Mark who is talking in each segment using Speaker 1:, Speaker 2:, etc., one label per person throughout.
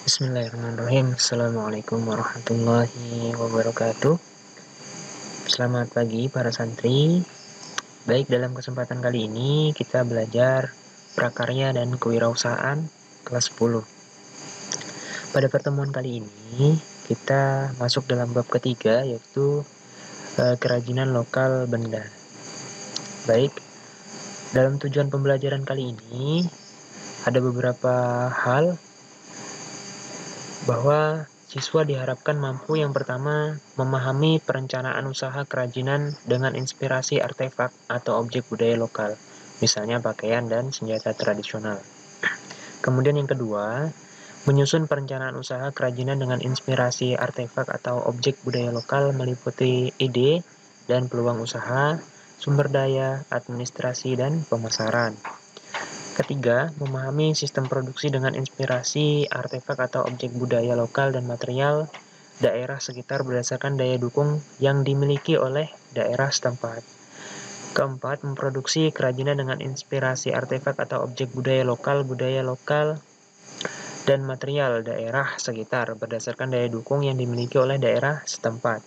Speaker 1: Bismillahirrahmanirrahim. Assalamualaikum warahmatullahi wabarakatuh. Selamat pagi para santri. Baik, dalam kesempatan kali ini kita belajar prakarya dan kewirausahaan kelas 10. Pada pertemuan kali ini kita masuk dalam bab ketiga, yaitu kerajinan lokal benda. Baik, dalam tujuan pembelajaran kali ini ada beberapa hal bahwa siswa diharapkan mampu yang pertama memahami perencanaan usaha kerajinan dengan inspirasi artefak atau objek budaya lokal, misalnya pakaian dan senjata tradisional. Kemudian yang kedua, menyusun perencanaan usaha kerajinan dengan inspirasi artefak atau objek budaya lokal meliputi ide dan peluang usaha, sumber daya, administrasi, dan pemasaran. Ketiga, memahami sistem produksi dengan inspirasi artefak atau objek budaya lokal dan material daerah sekitar berdasarkan daya dukung yang dimiliki oleh daerah setempat. Keempat, memproduksi kerajinan dengan inspirasi artefak atau objek budaya lokal dan material daerah sekitar berdasarkan daya dukung yang dimiliki oleh daerah setempat.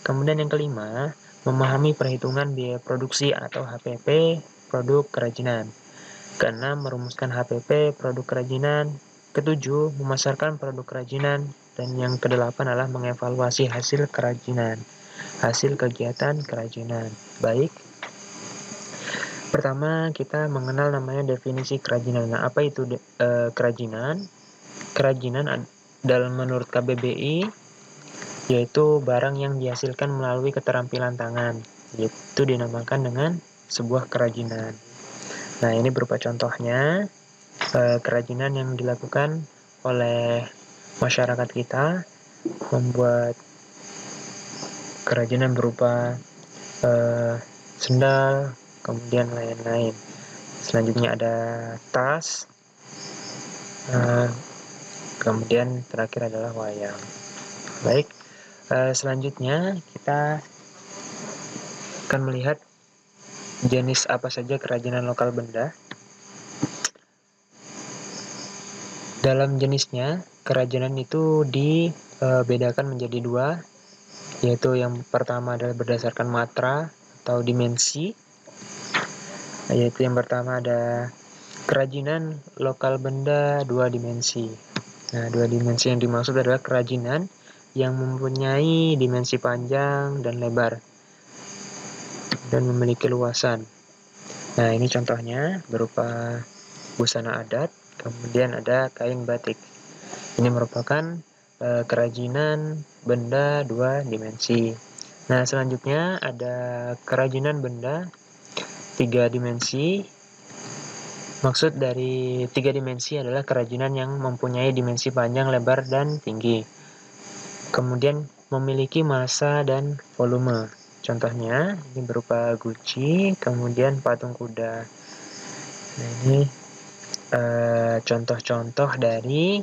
Speaker 1: Kemudian yang kelima, memahami perhitungan biaya produksi atau HPP produk kerajinan. Keenam, merumuskan HPP produk kerajinan. Ketujuh, memasarkan produk kerajinan. Dan yang kedelapan adalah mengevaluasi hasil kerajinan, hasil kegiatan kerajinan. Baik, pertama kita mengenal namanya definisi kerajinan. Nah, apa itu kerajinan? Kerajinan menurut KBBI yaitu barang yang dihasilkan melalui keterampilan tangan, yaitu dinamakan dengan sebuah kerajinan. Nah, ini berupa contohnya kerajinan yang dilakukan oleh masyarakat kita, membuat kerajinan berupa sendal, kemudian lain-lain. Selanjutnya ada tas, kemudian terakhir adalah wayang. Baik, selanjutnya kita akan melihat jenis apa saja kerajinan lokal benda. Dalam jenisnya, kerajinan itu dibedakan menjadi dua, yaitu yang pertama adalah berdasarkan matra atau dimensi, yaitu yang pertama ada kerajinan lokal benda dua dimensi. Nah, dua dimensi yang dimaksud adalah kerajinan yang mempunyai dimensi panjang dan lebar dan memiliki luasan. Nah, ini contohnya berupa busana adat, kemudian ada kain batik. Ini merupakan kerajinan benda dua dimensi. Nah, selanjutnya ada kerajinan benda tiga dimensi. Maksud dari tiga dimensi adalah kerajinan yang mempunyai dimensi panjang, lebar, dan tinggi. Kemudian memiliki massa dan volume. Contohnya, ini berupa guci, kemudian patung kuda. Nah, ini contoh-contoh dari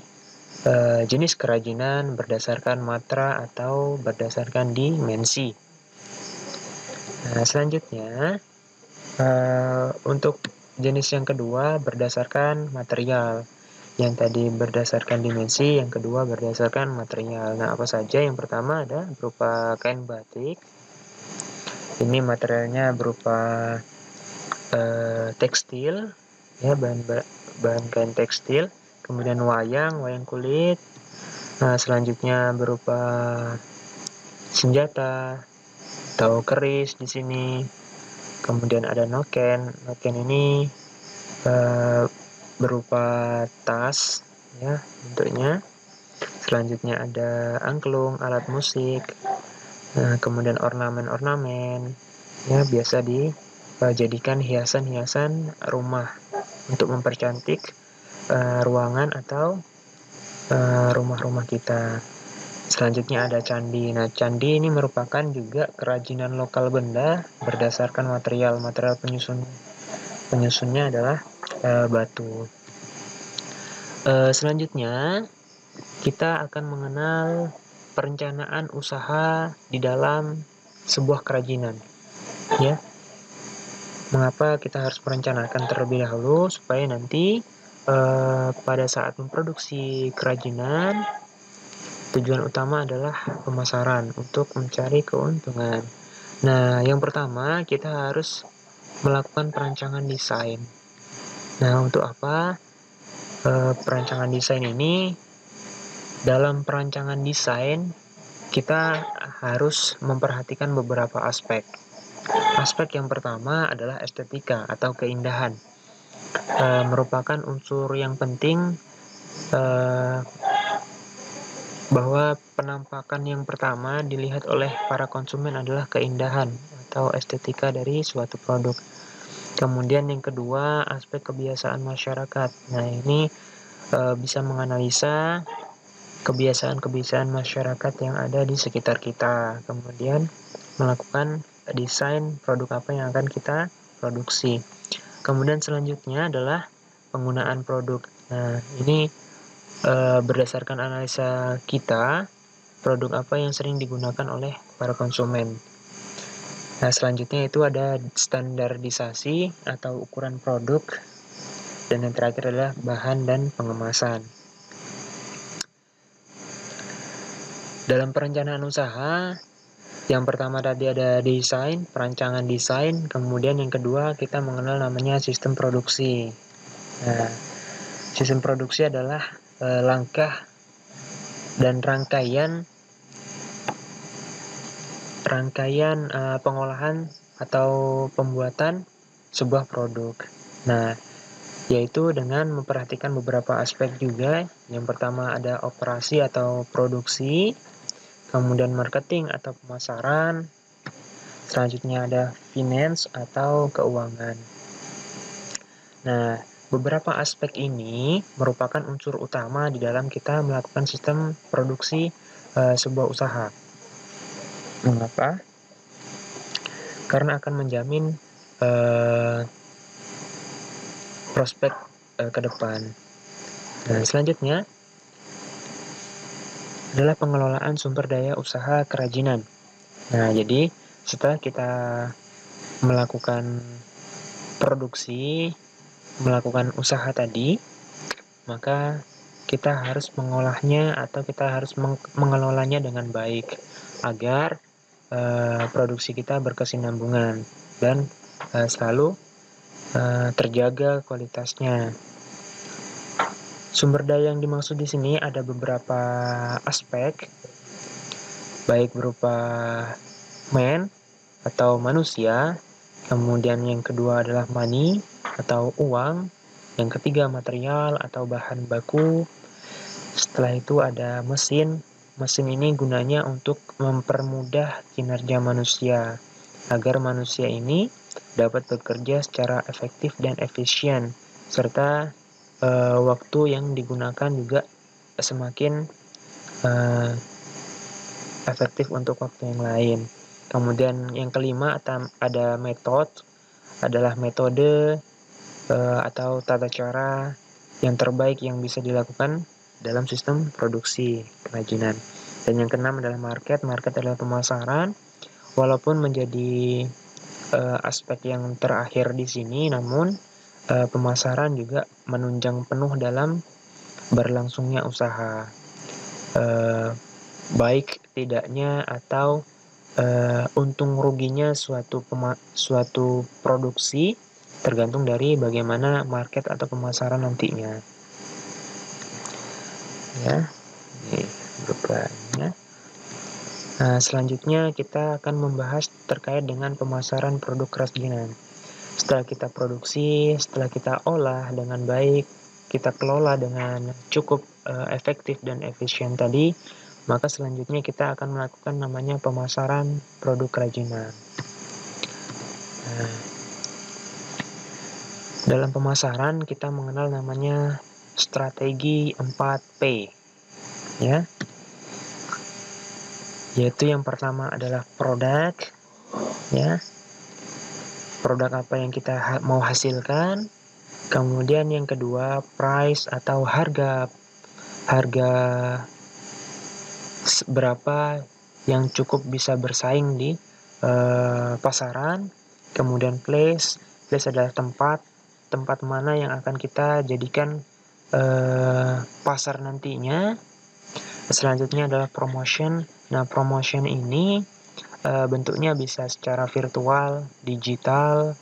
Speaker 1: jenis kerajinan berdasarkan matra atau berdasarkan dimensi. Nah, selanjutnya, untuk jenis yang kedua berdasarkan material. Yang tadi berdasarkan dimensi, yang kedua berdasarkan material. Nah, apa saja? Yang pertama ada berupa kain batik. Ini materialnya berupa tekstil, ya, bahan kain tekstil. Kemudian wayang kulit. Nah, selanjutnya berupa senjata atau keris di sini. Kemudian ada noken. Noken ini berupa tas, ya, bentuknya. Selanjutnya ada angklung, alat musik. Nah, kemudian ornamen-ornamen, ya, biasa dijadikan hiasan-hiasan rumah untuk mempercantik ruangan atau rumah-rumah kita. Selanjutnya ada candi. Nah, candi ini merupakan juga kerajinan lokal benda berdasarkan material penyusunnya adalah batu. Selanjutnya kita akan mengenal perencanaan usaha di dalam sebuah kerajinan, ya. Mengapa kita harus merencanakan terlebih dahulu? Supaya nanti pada saat memproduksi kerajinan, tujuan utama adalah pemasaran untuk mencari keuntungan. Nah, yang pertama kita harus melakukan perancangan desain. Nah, untuk apa? Perancangan desain ini, dalam perancangan desain kita harus memperhatikan beberapa aspek. Aspek yang pertama adalah estetika atau keindahan. Merupakan unsur yang penting, bahwa penampakan yang pertama dilihat oleh para konsumen adalah keindahan atau estetika dari suatu produk. Kemudian yang kedua, aspek kebiasaan masyarakat. Nah, ini bisa menganalisa kebiasaan-kebiasaan masyarakat yang ada di sekitar kita. Kemudian melakukan desain produk apa yang akan kita produksi. Kemudian selanjutnya adalah penggunaan produk. Nah, ini berdasarkan analisa kita, produk apa yang sering digunakan oleh para konsumen. Nah, selanjutnya itu ada standarisasi atau ukuran produk, dan yang terakhir adalah bahan dan pengemasan. Dalam perencanaan usaha, yang pertama tadi ada desain, perancangan desain, kemudian yang kedua kita mengenal namanya sistem produksi. Nah, sistem produksi adalah langkah dan rangkaian pengolahan atau pembuatan sebuah produk. Nah, yaitu dengan memperhatikan beberapa aspek juga. Yang pertama ada operasi atau produksi, kemudian marketing atau pemasaran, selanjutnya ada finance atau keuangan. Nah, beberapa aspek ini merupakan unsur utama di dalam kita melakukan sistem produksi sebuah usaha. Mengapa? Karena akan menjamin prospek ke depan. Nah, selanjutnya adalah pengelolaan sumber daya usaha kerajinan. Nah, jadi setelah kita melakukan produksi, melakukan usaha tadi, maka kita harus mengolahnya atau kita harus mengelolanya dengan baik agar produksi kita berkesinambungan dan selalu terjaga kualitasnya. Sumber daya yang dimaksud di sini ada beberapa aspek, baik berupa atau manusia, kemudian yang kedua adalah money atau uang, yang ketiga material atau bahan baku. Setelah itu ada mesin. Mesin ini gunanya untuk mempermudah kinerja manusia, agar manusia ini dapat bekerja secara efektif dan efisien, serta waktu yang digunakan juga semakin efektif untuk waktu yang lain. Kemudian yang kelima ada metode atau tata cara yang terbaik yang bisa dilakukan dalam sistem produksi kerajinan. Dan yang keenam adalah market adalah pemasaran. Walaupun menjadi aspek yang terakhir di sini, namun pemasaran juga menunjang penuh dalam berlangsungnya usaha. Baik tidaknya atau untung ruginya suatu produksi tergantung dari bagaimana market atau pemasaran nantinya. Ya, ini bebannya. Nah, selanjutnya kita akan membahas terkait dengan pemasaran produk kerajinan. Setelah kita produksi, setelah kita olah dengan baik, kita kelola dengan cukup efektif dan efisien tadi, maka selanjutnya kita akan melakukan namanya pemasaran produk kerajinan. Nah, dalam pemasaran kita mengenal namanya strategi 4P, ya. Yaitu yang pertama adalah produk, ya. Produk apa yang kita mau hasilkan. Kemudian yang kedua price atau harga berapa yang cukup bisa bersaing di pasaran. Kemudian place adalah tempat mana yang akan kita jadikan pasar nantinya. Selanjutnya adalah promotion. Nah, promotion ini bentuknya bisa secara virtual, digital,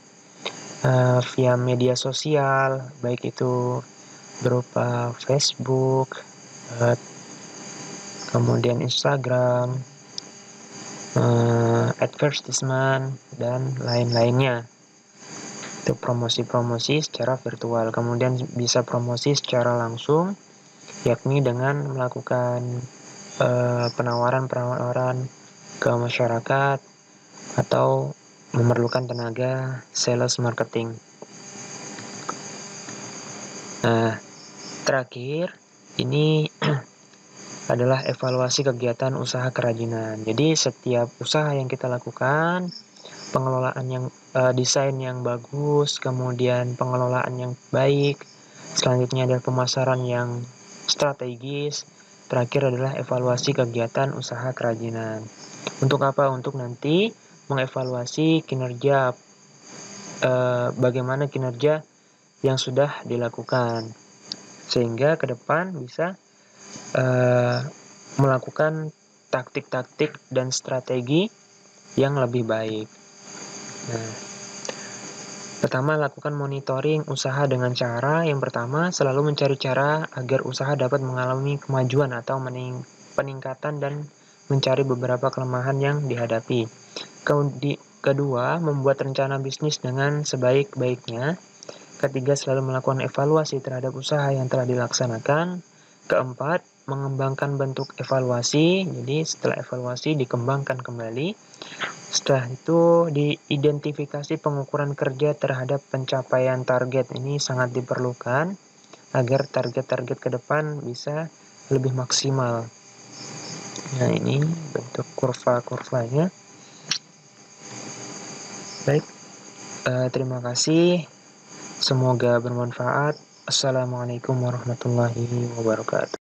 Speaker 1: via media sosial, baik itu berupa Facebook, kemudian Instagram, advertisement, dan lain-lainnya. Itu promosi-promosi secara virtual. Kemudian bisa promosi secara langsung, yakni dengan melakukan penawaran-penawaran ke masyarakat atau memerlukan tenaga sales marketing. Nah, terakhir ini adalah evaluasi kegiatan usaha kerajinan. Jadi setiap usaha yang kita lakukan, pengelolaan yang desain yang bagus, kemudian pengelolaan yang baik, selanjutnya adalah pemasaran yang strategis, terakhir adalah evaluasi kegiatan usaha kerajinan. Untuk apa? Untuk nanti mengevaluasi kinerja, bagaimana kinerja yang sudah dilakukan, sehingga ke depan bisa melakukan taktik-taktik dan strategi yang lebih baik. Nah, pertama, lakukan monitoring usaha dengan cara yang pertama, selalu mencari cara agar usaha dapat mengalami kemajuan atau peningkatan dan mencari beberapa kelemahan yang dihadapi. Kedua, membuat rencana bisnis dengan sebaik-baiknya. Ketiga, selalu melakukan evaluasi terhadap usaha yang telah dilaksanakan. Keempat, mengembangkan bentuk evaluasi. Jadi setelah evaluasi dikembangkan kembali. Setelah itu diidentifikasi pengukuran kerja terhadap pencapaian target. Ini sangat diperlukan agar target-target ke depan bisa lebih maksimal. Nah, ini bentuk kurva-kurvanya. Baik, terima kasih. Semoga bermanfaat. Assalamualaikum warahmatullahi wabarakatuh.